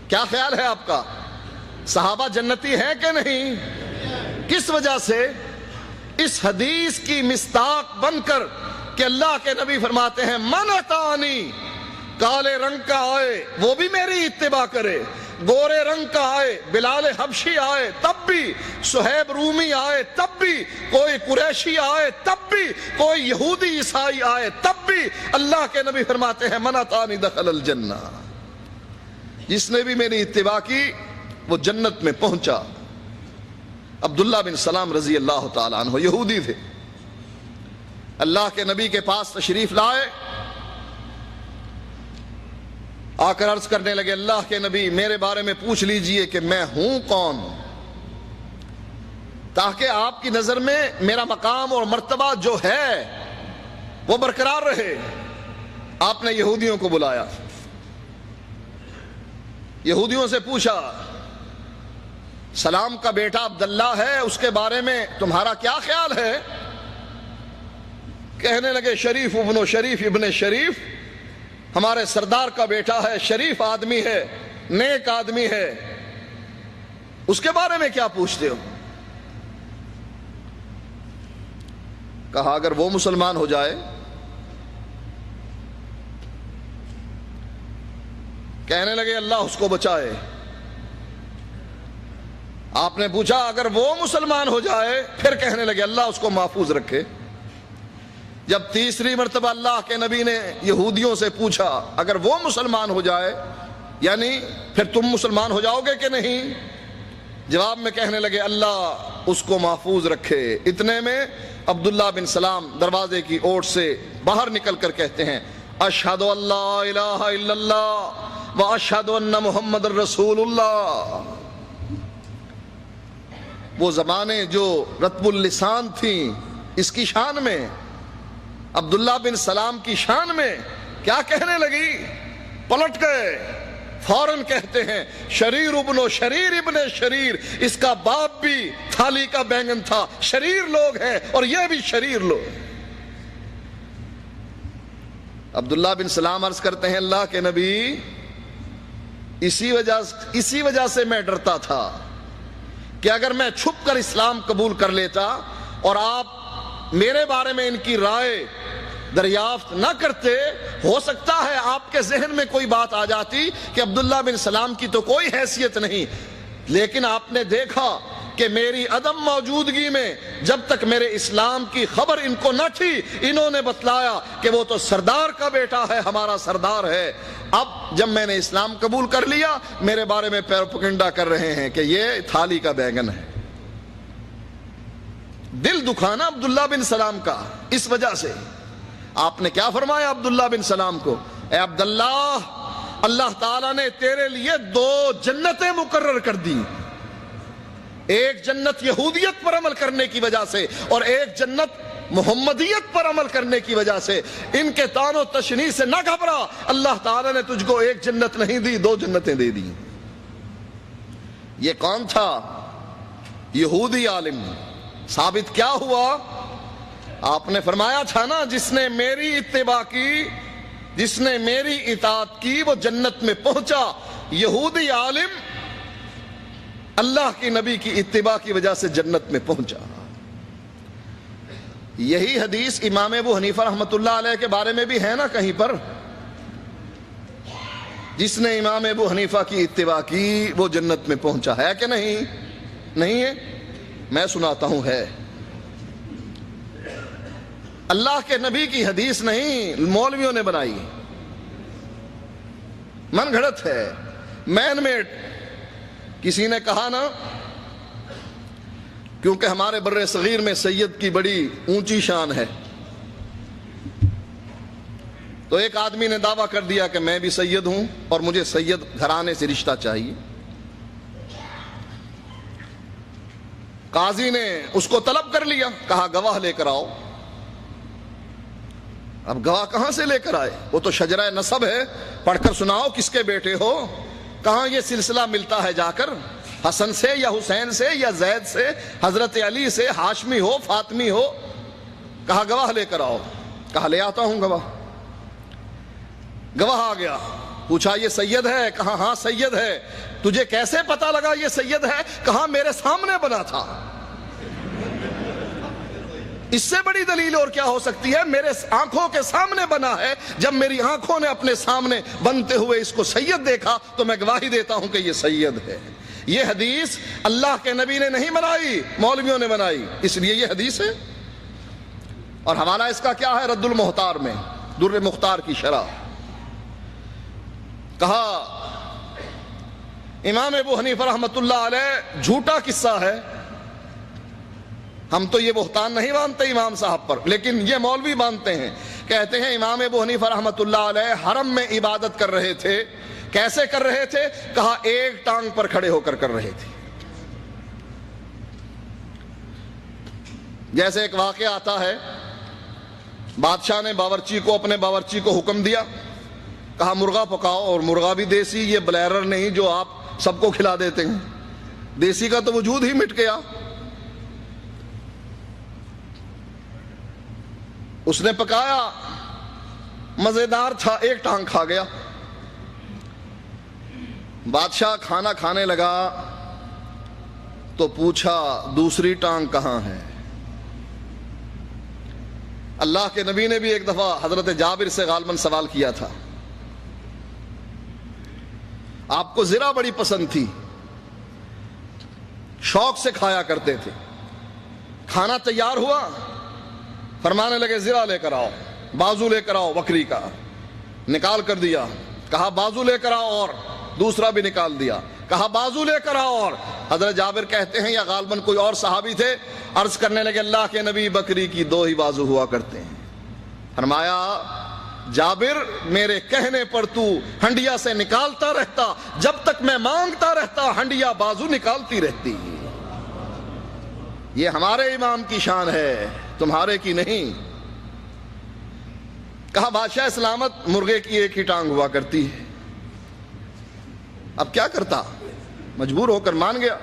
کیا خیال ہے آپ کا؟ صحابہ جنتی ہیں کہ نہیں؟ کس وجہ سے؟ اس حدیث کی مصداق بن کر کہ اللہ کے نبی فرماتے ہیں من اطاعنی، کالے رنگ کا آئے وہ بھی میری اتباع کرے، گورے رنگ کا آئے، بلال حبشی آئے تب بھی، صہیب رومی آئے تب بھی، کوئی قریشی آئے تب بھی، کوئی یہودی عیسائی آئے تب بھی، اللہ کے نبی فرماتے ہیں من اطاعنی دخل الجنہ، جس نے بھی میری اتباع کی وہ جنت میں پہنچا۔ عبداللہ بن سلام رضی اللہ تعالیٰ عنہ یہودی تھے، اللہ کے نبی کے پاس تشریف لائے، آ کر عرض کرنے لگے اللہ کے نبی میرے بارے میں پوچھ لیجئے کہ میں ہوں کون، تاکہ آپ کی نظر میں میرا مقام اور مرتبہ جو ہے وہ برقرار رہے۔ آپ نے یہودیوں کو بلایا، یہودیوں سے پوچھا سلام کا بیٹا عبداللہ ہے، اس کے بارے میں تمہارا کیا خیال ہے؟ کہنے لگے شریف ابن شریف ابن شریف، ہمارے سردار کا بیٹا ہے، شریف آدمی ہے، نیک آدمی ہے، اس کے بارے میں کیا پوچھتے ہو؟ کہا اگر وہ مسلمان ہو جائے، کہنے لگے اللہ اس کو بچائے۔ آپ نے پوچھا اگر وہ مسلمان ہو جائے، پھر کہنے لگے اللہ اس کو محفوظ رکھے۔ جب تیسری مرتبہ اللہ کے نبی نے یہودیوں سے پوچھا اگر وہ مسلمان ہو جائے یعنی پھر تم مسلمان ہو جاؤ گے کہ نہیں، جواب میں کہنے لگے اللہ اس کو محفوظ رکھے۔ اتنے میں عبداللہ بن سلام دروازے کی اوٹ سے باہر نکل کر کہتے ہیں اشہد ان لا الہ الا اللہ و اشہد ان محمد رسول اللہ۔ وہ زبانیں جو رطب اللسان تھیں، اس کی شان میں، عبداللہ بن سلام کی شان میں کیا کہنے لگی؟ پلٹ گئے، فوراً کہتے ہیں شریر ابن شریر ابن شریر، اس کا باپ بھی تھالی کا بینگن تھا، شریر لوگ ہیں اور یہ بھی شریر لوگ۔ عبداللہ بن سلام عرض کرتے ہیں اللہ کے نبی اسی وجہ سے میں ڈرتا تھا کہ اگر میں چھپ کر اسلام قبول کر لیتا اور آپ میرے بارے میں ان کی رائے دریافت نہ کرتے، ہو سکتا ہے آپ کے ذہن میں کوئی بات آ جاتی کہ عبداللہ بن سلام کی تو کوئی حیثیت نہیں، لیکن آپ نے دیکھا کہ میری عدم موجودگی میں جب تک میرے اسلام کی خبر ان کو نہ تھی، انہوں نے بتلایا کہ وہ تو سردار کا بیٹا ہے، ہمارا سردار ہے۔ اب جب میں نے اسلام قبول کر لیا، میرے بارے میں پیروپگنڈا کر رہے ہیں کہ یہ تھالی کا بینگن ہے۔ دل دکھانا عبداللہ بن سلام کا، اس وجہ سے آپ نے کیا فرمایا عبداللہ بن سلام کو؟ اے عبداللہ، اللہ تعالیٰ نے تیرے لیے 2 جنتیں مقرر کر دی، ایک جنت یہودیت پر عمل کرنے کی وجہ سے اور ایک جنت محمدیت پر عمل کرنے کی وجہ سے۔ ان کے طعن و تشنیع سے نہ گھبرا، اللہ تعالیٰ نے تجھ کو ایک جنت نہیں دی، 2 جنتیں دے دی۔ یہ کون تھا؟ یہودی عالم۔ ثابت کیا ہوا؟ آپ نے فرمایا تھا نا جس نے میری اتباع کی، جس نے میری اطاعت کی وہ جنت میں پہنچا۔ یہودی عالم اللہ کی نبی کی اتباع کی وجہ سے جنت میں پہنچا۔ یہی حدیث امام ابو حنیفہ رحمۃ اللہ علیہ کے بارے میں بھی ہے نا کہیں پر، جس نے امام ابو حنیفہ کی اتباع کی وہ جنت میں پہنچا، ہے کہ نہیں؟ نہیں ہے؟ میں سناتا ہوں، ہے۔ اللہ کے نبی کی حدیث نہیں، مولویوں نے بنائی، من گھڑت ہے، مین میڈ۔ کسی نے کہا نا، کیونکہ ہمارے بر صغیر میں سید کی بڑی اونچی شان ہے، تو ایک آدمی نے دعویٰ کر دیا کہ میں بھی سید ہوں اور مجھے سید گھرانے سے رشتہ چاہیے۔ قاضی نے اس کو طلب کر لیا، کہا گواہ لے کر آؤ۔ اب گواہ کہاں سے لے کر آئے؟ وہ تو شجرہ نسب ہے، پڑھ کر سناؤ کس کے بیٹے ہو، کہاں یہ سلسلہ ملتا ہے جا کر، حسن سے یا حسین سے یا زید سے، حضرت علی سے، ہاشمی ہو فاطمی ہو۔ کہا گواہ لے کر آؤ، کہا لے آتا ہوں گواہ۔ گواہ آ گیا، پوچھا یہ سید ہے؟ کہا ہاں سید ہے۔ تجھے کیسے پتا لگا یہ سید ہے؟ کہا میرے سامنے بنا تھا۔ اس سے بڑی دلیل اور کیا ہو سکتی ہے؟ میرے آنکھوں کے سامنے بنا ہے، جب میری آنکھوں نے اپنے سامنے بنتے ہوئے اس کو سید دیکھا تو میں گواہی دیتا ہوں کہ یہ سید ہے۔ یہ حدیث اللہ کے نبی نے نہیں بنائی، مولویوں نے بنائی، اس لیے یہ حدیث ہے۔ اور حوالہ اس کا کیا ہے؟ رد المختار میں، در مختار کی شرح، کہا امام ابو حنیفہ رحمۃ اللہ علیہ جھوٹا قصہ ہے، ہم تو یہ بہتان نہیں مانتے امام صاحب پر، لیکن یہ مولوی مانتے ہیں۔ کہتے ہیں امام ابو حنیفہ رحمۃ اللہ علیہ حرم میں عبادت کر رہے تھے۔ کیسے کر رہے تھے؟ کہا ایک ٹانگ پر کھڑے ہو کر رہے تھے۔ جیسے ایک واقعہ آتا ہے، بادشاہ نے باورچی کو، اپنے باورچی کو حکم دیا، کہا مرغا پکاؤ، اور مرغا بھی دیسی، یہ بلیرر نہیں جو آپ سب کو کھلا دیتے ہیں، دیسی کا تو وجود ہی مٹ گیا۔ اس نے پکایا، مزیدار تھا، ایک ٹانگ کھا گیا۔ بادشاہ کھانا کھانے لگا تو پوچھا دوسری ٹانگ کہاں ہے؟ اللہ کے نبی نے بھی ایک دفعہ حضرت جابر سے غالباً سوال کیا تھا۔ آپ کو زرہ بڑی پسند تھی، شوق سے کھایا کرتے تھے۔ کھانا تیار ہوا، فرمانے لگے زرہ لے کر آؤ، بازو لے کر آؤ بکری کا، نکال کر دیا۔ کہا بازو لے کر آؤ، اور دوسرا بھی نکال دیا۔ کہا بازو لے کر آؤ، اور حضرت جابر کہتے ہیں یا غالباً کوئی اور صحابی تھے، عرض کرنے لگے اللہ کے نبی بکری کی دو ہی بازو ہوا کرتے ہیں۔ فرمایا جابر میرے کہنے پر تو ہنڈیا سے نکالتا رہتا، جب تک میں مانگتا رہتا ہنڈیا بازو نکالتی رہتی۔ یہ ہمارے امام کی شان ہے، تمہارے کی نہیں۔ کہا بادشاہ سلامت مرغے کی ایک ہی ٹانگ ہوا کرتی ہے۔ اب کیا کرتا؟ مجبور ہو کر مان گیا۔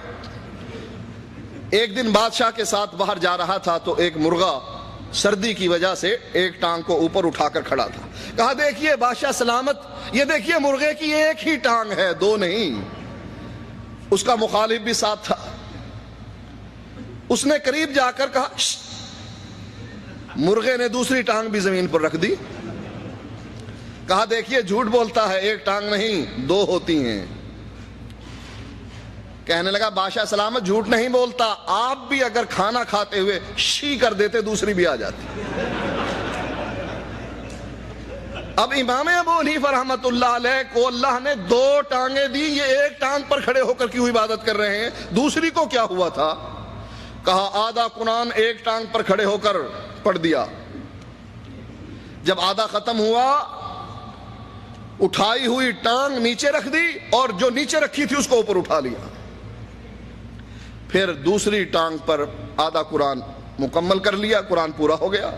ایک دن بادشاہ کے ساتھ باہر جا رہا تھا تو ایک مرغا سردی کی وجہ سے ایک ٹانگ کو اوپر اٹھا کر کھڑا تھا۔ کہا دیکھیے بادشاہ سلامت، یہ دیکھیے مرغے کی ایک ہی ٹانگ ہے، دو نہیں۔ اس کا مخالف بھی ساتھ تھا۔ اس نے قریب جا کر کہا مرغے نے دوسری ٹانگ بھی زمین پر رکھ دی۔ کہا دیکھیے جھوٹ بولتا ہے، ایک ٹانگ نہیں دو ہوتی ہیں۔ کہنے لگا بادشاہ سلامت جھوٹ نہیں بولتا، آپ بھی اگر کھانا کھاتے ہوئے شی کر دیتے دوسری بھی آ جاتی۔ اب امام ابو حنیفہ رحمۃ اللہ علیہ کو اللہ نے دو ٹانگیں دی، یہ ایک ٹانگ پر کھڑے ہو کر کیوں عبادت کر رہے ہیں؟ دوسری کو کیا ہوا تھا؟ کہا آدھا قرآن ایک ٹانگ پر کھڑے ہو کر پڑھ دیا، جب آدھا ختم ہوا اٹھائی ہوئی ٹانگ نیچے رکھ دی، اور جو نیچے رکھی تھی اس کو اوپر اٹھا لیا۔ پھر دوسری ٹانگ پر آدھا قرآن مکمل کر لیا، قرآن پورا ہو گیا۔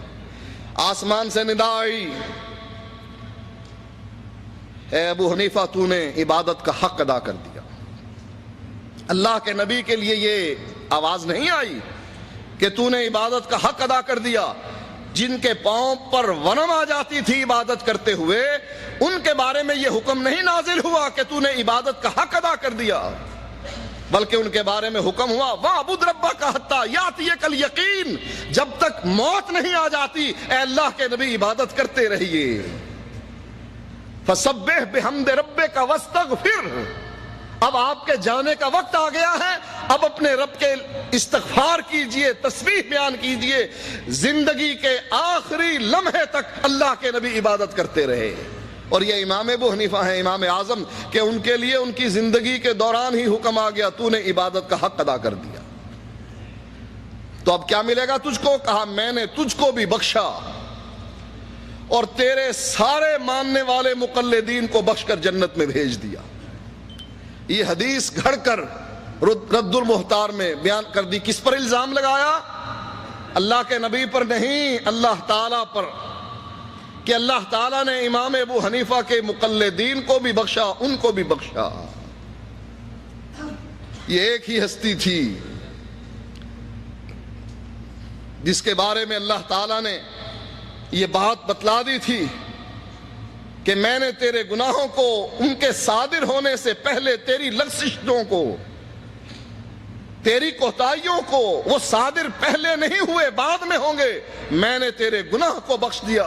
آسمان سے ندا آئی، اے ابو حنیفہ تو نے عبادت کا حق ادا کر دیا۔ اللہ کے نبی کے لیے یہ آواز نہیں آئی کہ تو نے عبادت کا حق ادا کر دیا۔ جن کے پاؤں پر ونم آ جاتی تھی عبادت کرتے ہوئے، ان کے بارے میں یہ حکم نہیں نازل ہوا کہ تو نے عبادت کا حق ادا کر دیا، بلکہ ان کے بارے میں حکم ہوا وَاعْبُدْ رَبَّكَ حَتَّىٰ يَأْتِيَكَ الْيَقِينُ، جب تک موت نہیں آ جاتی اے اللہ کے نبی عبادت کرتے رہیے۔ فَسَبِّحْ بِحَمْدِ رَبِّكَ وَاسْتَغْفِرْ، اب آپ کے جانے کا وقت آ گیا ہے، اب اپنے رب کے استغفار کیجئے، تسبیح بیان کیجئے۔ زندگی کے آخری لمحے تک اللہ کے نبی عبادت کرتے رہے۔ اور یہ امام ابو حنیفہ ہیں، امام اعظم، کہ ان کے لیے ان کی زندگی کے دوران ہی حکم آ گیا تو نے عبادت کا حق ادا کر دیا، تو اب کیا ملے گا تجھ کو؟ کہا میں نے تجھ کو بھی بخشا اور تیرے سارے ماننے والے مقلدین کو بخش کر جنت میں بھیج دیا۔ یہ حدیث گھڑ کر رد المختار میں بیان کر دی۔ کس پر الزام لگایا؟ اللہ کے نبی پر نہیں، اللہ تعالیٰ پر، کہ اللہ تعالیٰ نے امام ابو حنیفہ کے مقلدین کو بھی بخشا، ان کو بھی بخشا۔ یہ ایک ہی ہستی تھی جس کے بارے میں اللہ تعالیٰ نے یہ بات بتلا دی تھی کہ میں نے تیرے گناہوں کو ان کے صادر ہونے سے پہلے تیری لغزشوں کو تیری کوتاہیوں کو وہ صادر پہلے نہیں ہوئے، بعد میں ہوں گے، میں نے تیرے گناہ کو بخش دیا۔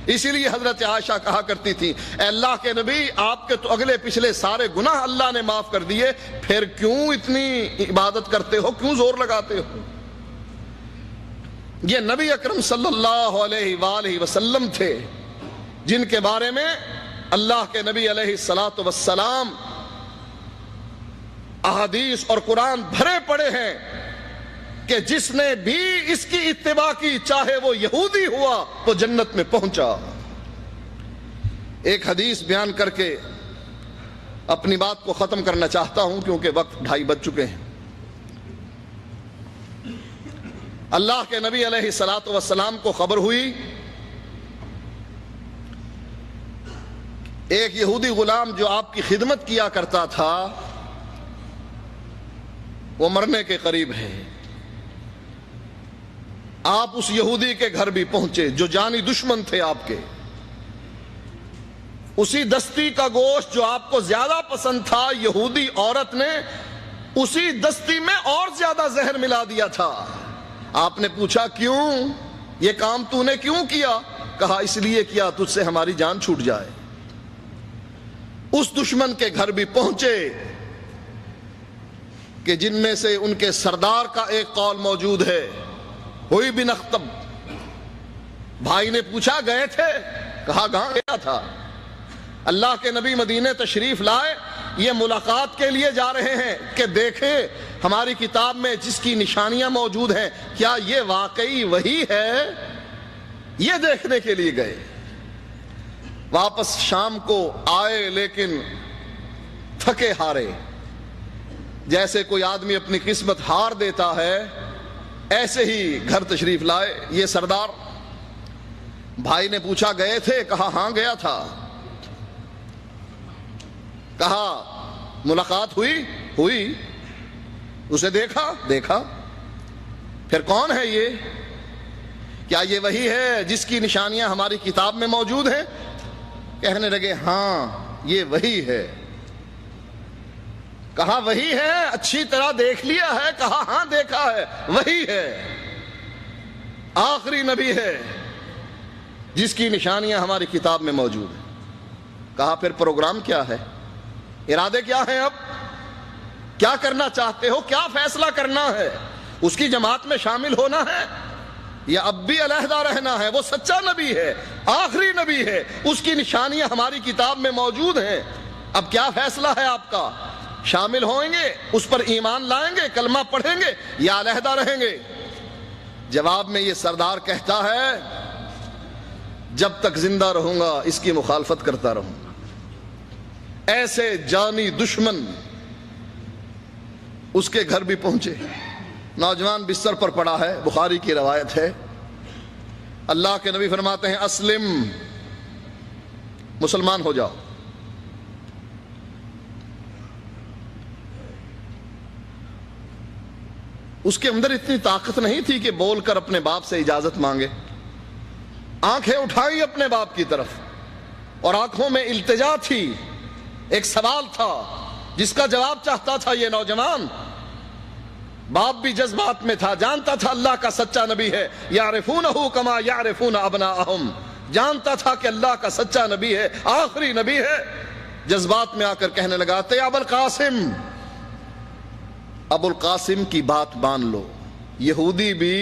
اسی لیے حضرت عائشہ کہا کرتی تھی، اے اللہ کے نبی، آپ کے تو اگلے پچھلے سارے گناہ اللہ نے معاف کر دیے، پھر کیوں اتنی عبادت کرتے ہو، کیوں زور لگاتے ہو؟ یہ نبی اکرم صلی اللہ علیہ وآلہ وسلم تھے جن کے بارے میں اللہ کے نبی علیہ الصلاۃ والسلام احادیث اور قرآن بھرے پڑے ہیں کہ جس نے بھی اس کی اتباع کی، چاہے وہ یہودی ہوا، وہ جنت میں پہنچا۔ ایک حدیث بیان کر کے اپنی بات کو ختم کرنا چاہتا ہوں کیونکہ وقت 2:30 بج چکے ہیں۔ اللہ کے نبی علیہ الصلاۃ والسلام کو خبر ہوئی ایک یہودی غلام جو آپ کی خدمت کیا کرتا تھا وہ مرنے کے قریب ہے۔ آپ اس یہودی کے گھر بھی پہنچے جو جانی دشمن تھے آپ کے۔ اسی دستی کا گوشت جو آپ کو زیادہ پسند تھا، یہودی عورت نے اسی دستی میں اور زیادہ زہر ملا دیا تھا۔ آپ نے پوچھا کیوں، یہ کام تو نے کیوں کیا؟ کہا اس لیے کیا تجھ سے ہماری جان چھوٹ جائے۔ اس دشمن کے گھر بھی پہنچے کہ جن میں سے ان کے سردار کا ایک قول موجود ہے، ہوئی بن اخطب۔ بھائی نے پوچھا گئے تھے؟ کہا کہاں گیا تھا؟ اللہ کے نبی مدینے تشریف لائے، یہ ملاقات کے لیے جا رہے ہیں کہ دیکھیں ہماری کتاب میں جس کی نشانیاں موجود ہیں کیا یہ واقعی وہی ہے، یہ دیکھنے کے لیے گئے۔ واپس شام کو آئے لیکن تھکے ہارے، جیسے کوئی آدمی اپنی قسمت ہار دیتا ہے ایسے ہی گھر تشریف لائے یہ سردار۔ بھائی نے پوچھا گئے تھے؟ کہا ہاں گیا تھا۔ کہا ملاقات ہوئی؟ ہوئی۔ اسے دیکھا؟ دیکھا۔ پھر کون ہے یہ؟ کیا یہ وہی ہے جس کی نشانیاں ہماری کتاب میں موجود ہیں؟ کہنے لگے ہاں یہ وہی ہے۔ کہا وہی ہے؟ اچھی طرح دیکھ لیا ہے؟ کہا ہاں دیکھا ہے، وہی ہے، آخری نبی ہے جس کی نشانیاں ہماری کتاب میں موجود ہیں۔ کہا پھر پروگرام کیا ہے، ارادے کیا ہیں، اب کیا کرنا چاہتے ہو، کیا فیصلہ کرنا ہے؟ اس کی جماعت میں شامل ہونا ہے یا اب بھی علیحدہ رہنا ہے؟ وہ سچا نبی ہے، آخری نبی ہے، اس کی نشانیاں ہماری کتاب میں موجود ہیں، اب کیا فیصلہ ہے آپ کا؟ شامل ہوئیں گے، اس پر ایمان لائیں گے، کلمہ پڑھیں گے یا علیحدہ رہیں گے؟ جواب میں یہ سردار کہتا ہے جب تک زندہ رہوں گا اس کی مخالفت کرتا رہوں گا۔ ایسے جانی دشمن اس کے گھر بھی پہنچے۔ نوجوان بستر پر پڑا ہے، بخاری کی روایت ہے۔ اللہ کے نبی فرماتے ہیں اسلم، مسلمان ہو جاؤ۔ اس کے اندر اتنی طاقت نہیں تھی کہ بول کر اپنے باپ سے اجازت مانگے۔ آنکھیں اٹھائی اپنے باپ کی طرف اور آنکھوں میں التجا تھی، ایک سوال تھا جس کا جواب چاہتا تھا یہ نوجوان۔ باپ بھی جذبات میں تھا، جانتا تھا اللہ کا سچا نبی ہے، یعرفونہ کما یعرفون ابناءہم، جانتا تھا کہ اللہ کا سچا نبی ہے، آخری نبی ہے۔ جذبات میں آ کر کہنے لگا تے ابو القاسم، ابو القاسم کی بات مان لو۔ یہودی بھی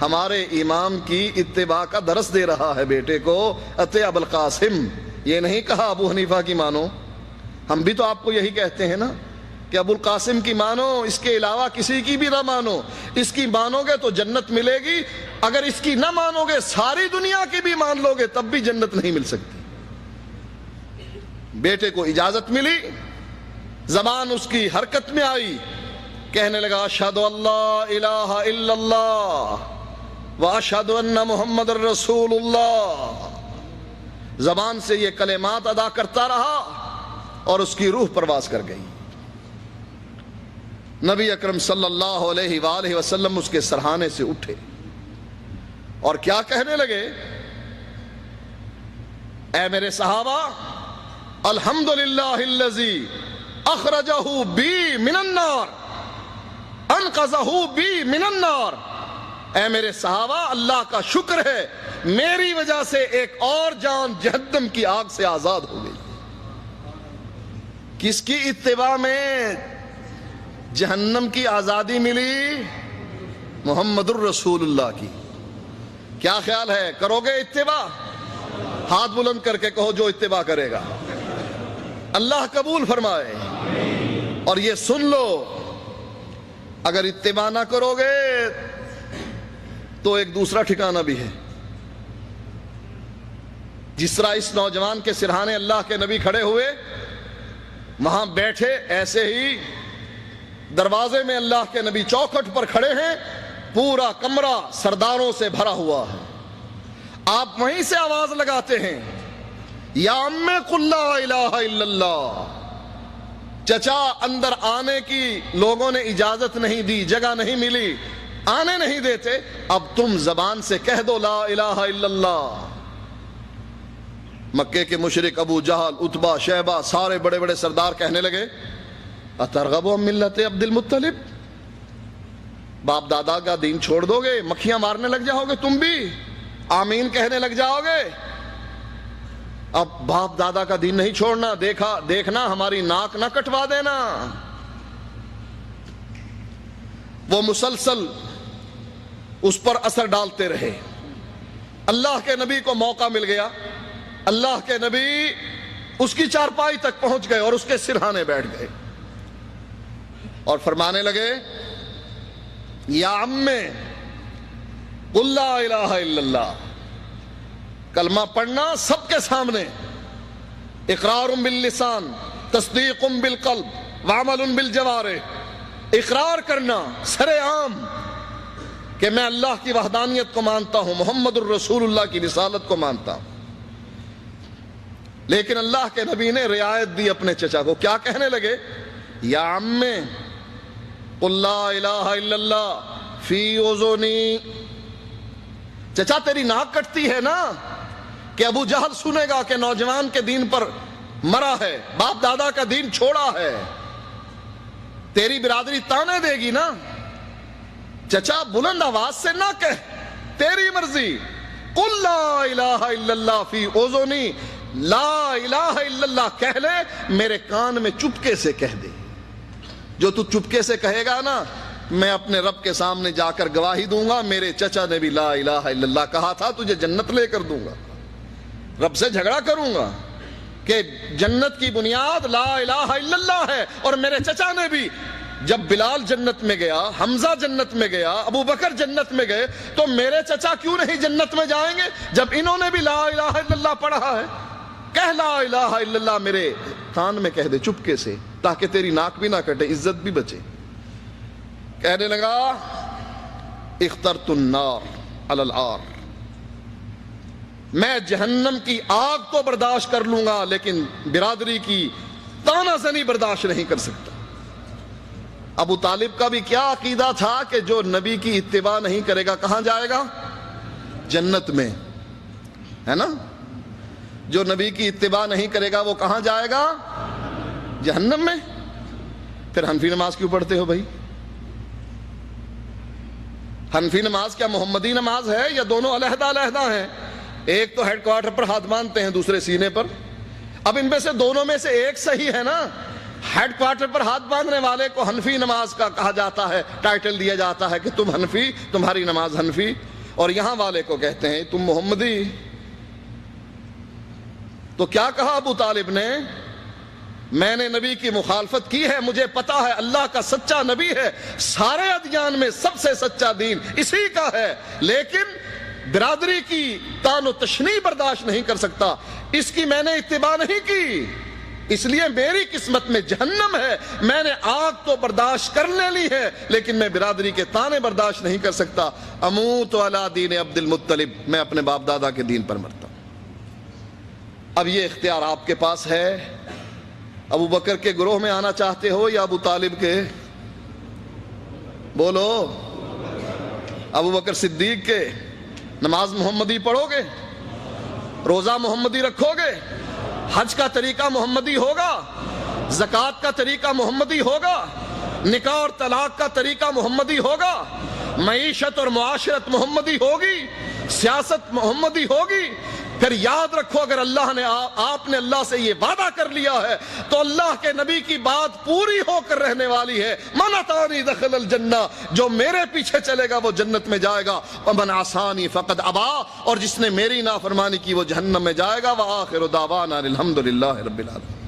ہمارے امام کی اتباع کا درس دے رہا ہے بیٹے کو، اتے ابو القاسم، یہ نہیں کہا ابو حنیفہ کی مانو۔ ہم بھی تو آپ کو یہی کہتے ہیں نا کہ ابو القاسم کی مانو، اس کے علاوہ کسی کی بھی نہ مانو، اس کی مانو گے تو جنت ملے گی، اگر اس کی نہ مانو گے ساری دنیا کی بھی مان لو گے تب بھی جنت نہیں مل سکتی۔ بیٹے کو اجازت ملی، زبان اس کی حرکت میں آئی، کہنے لگا اشہد اللہ الہ الا اللہ واشہد ان محمد الرسول اللہ۔ زبان سے یہ کلمات ادا کرتا رہا اور اس کی روح پرواز کر گئی۔ نبی اکرم صلی اللہ علیہ وآلہ وسلم اس کے سرہانے سے اٹھے اور کیا کہنے لگے، اے میرے صحابہ، الحمدللہ الذی اخرجہ بی من النار، فانقذہ بی من النار، اے میرے صحابہ اللہ کا شکر ہے میری وجہ سے ایک اور جان جہنم کی آگ سے آزاد ہو گئی۔ کس کی اتباع میں جہنم کی آزادی ملی؟ محمد الرسول اللہ کی۔ کیا خیال ہے، کرو گے اتباع؟ ہاتھ بلند کر کے کہو جو اتباع کرے گا اللہ قبول فرمائے۔ اور یہ سن لو، اگر اتباع نہ کرو گے تو ایک دوسرا ٹھکانہ بھی ہے۔ جس طرح اس نوجوان کے سرہانے اللہ کے نبی کھڑے ہوئے، وہاں بیٹھے، ایسے ہی دروازے میں اللہ کے نبی چوکھٹ پر کھڑے ہیں، پورا کمرہ سرداروں سے بھرا ہوا ہے، آپ وہیں سے آواز لگاتے ہیں یا امی قل لا الہ الا اللہ۔ چچا اندر آنے کی لوگوں نے اجازت نہیں دی، جگہ نہیں ملی، آنے نہیں دیتے، اب تم زبان سے کہہ دو لا الہ الا اللہ۔ مکے کے مشرک ابو جہل، عتبہ، شیبہ، سارے بڑے بڑے سردار کہنے لگے اترغب عن ملت عبد المطلب، باپ دادا کا دین چھوڑ دو گے، مکھیاں مارنے لگ جاؤ گے، تم بھی آمین کہنے لگ جاؤ گے۔ اب باپ دادا کا دین نہیں چھوڑنا، دیکھنا ہماری ناک نہ کٹوا دینا۔ وہ مسلسل اس پر اثر ڈالتے رہے۔ اللہ کے نبی کو موقع مل گیا، اللہ کے نبی اس کی چارپائی تک پہنچ گئے اور اس کے سرہانے بیٹھ گئے اور فرمانے لگے یا عمّے قل لا الہ الا اللہ۔ کلمہ پڑھنا سب کے سامنے، اقرار باللسان، تصدیق بالقلب، وعمل بالجوارح، اقرار کرنا سر عام کہ میں اللہ کی وحدانیت کو مانتا ہوں، محمد الرسول اللہ کی رسالت کو مانتا ہوں۔ لیکن اللہ کے نبی نے رعایت دی اپنے چچا کو، کیا کہنے لگے یا عمّے قل لا الہ الا اللہ فی اذنی۔ چچا تیری ناک کٹتی ہے نا کہ ابو جہل سنے گا کہ نوجوان کے دین پر مرا ہے، باپ دادا کا دین چھوڑا ہے، تیری برادری تانے دے گی نا۔ چچا بلند آواز سے نہ کہہ، تیری مرضی، قل لا الہ الا اللہ فی اذنی، لا الہ الا اللہ کہہ لے، میرے کان میں چپکے سے کہہ دے۔ جو تو چپکے سے کہے گا نا، میں اپنے رب کے سامنے جا کر گواہی دوں گا میرے چچا نے بھی لا الہ الا اللہ کہا تھا، تجھے جنت لے کر دوں گا۔ رب سے جھگڑا کروں گا کہ جنت کی بنیاد لا الہ الا اللہ ہے، اور میرے چچا نے بھی، جب بلال جنت میں گیا، حمزہ جنت میں گیا، ابو بکر جنت میں گئے، تو میرے چچا کیوں نہیں جنت میں جائیں گے جب انہوں نے بھی لا الہ الا اللہ پڑھا ہے؟ کہہ لا الہ الا اللہ، میرے کان میں کہہ دے چپکے سے، تاکہ تیری ناک بھی نہ کٹے، عزت بھی بچے۔ کہنے لگا اخترت النار علی العار، میں جہنم کی آگ تو برداشت کر لوں گا لیکن برادری کی تانا زنی برداشت نہیں کر سکتا۔ ابو طالب کا بھی کیا عقیدہ تھا کہ جو نبی کی اتباع نہیں کرے گا کہاں جائے گا؟ جنت میں، ہے نا؟ جو نبی کی اتباع نہیں کرے گا وہ کہاں جائے گا؟ جہنم میں۔ پھر حنفی نماز کیوں پڑھتے ہو بھائی؟ حنفی نماز کیا محمدی نماز ہے یا دونوں علیحدہ علیحدہ ہیں؟ ایک تو ہیڈ کوارٹر پر ہاتھ باندھتے ہیں، دوسرے سینے پر۔ اب ان میں سے دونوں میں سے ایک صحیح ہے نا۔ ہیڈ کوارٹر پر ہاتھ باندھنے والے کو حنفی نماز کا کہا جاتا ہے، ٹائٹل دیا جاتا ہے کہ تم حنفی، تمہاری نماز حنفی، اور یہاں والے کو کہتے ہیں تم محمدی۔ تو کیا کہا ابو طالب نے؟ میں نے نبی کی مخالفت کی ہے، مجھے پتا ہے اللہ کا سچا نبی ہے، سارے ادیان میں سب سے سچا دین اسی کا ہے، لیکن برادری کی تان و تشنیع برداشت نہیں کر سکتا، اس کی میں نے اتباع نہیں کی، اس لیے میری قسمت میں جہنم ہے۔ میں نے آگ تو برداشت کر لی ہے لیکن میں برادری کے تانے برداشت نہیں کر سکتا۔ اموت علی دین عبد المطلب، میں اپنے باپ دادا کے دین پر مرتا ہوں۔ اب یہ اختیار آپ کے پاس ہے، ابو بکر کے گروہ میں آنا چاہتے ہو یا ابو طالب کے؟ بولو، ابو بکر صدیق کے؟ نماز محمدی پڑھو گے؟ روزہ محمدی رکھو گے؟ حج کا طریقہ محمدی ہوگا؟ زکوٰۃ کا طریقہ محمدی ہوگا؟ نکاح اور طلاق کا طریقہ محمدی ہوگا، معیشت اور معاشرت محمدی ہوگی، سیاست محمدی ہوگی، پھر یاد رکھو اگر اللہ نے آپ نے اللہ سے یہ وعدہ کر لیا ہے تو اللہ کے نبی کی بات پوری ہو کر رہنے والی ہے۔ من اطاعنی دخل الجنہ، جو میرے پیچھے چلے گا وہ جنت میں جائے گا، ومن عصانی فقد ابا، اور جس نے میری نافرمانی کی وہ جہنم میں جائے گا۔ وآخر دعوانا الحمدللہ رب العالمین۔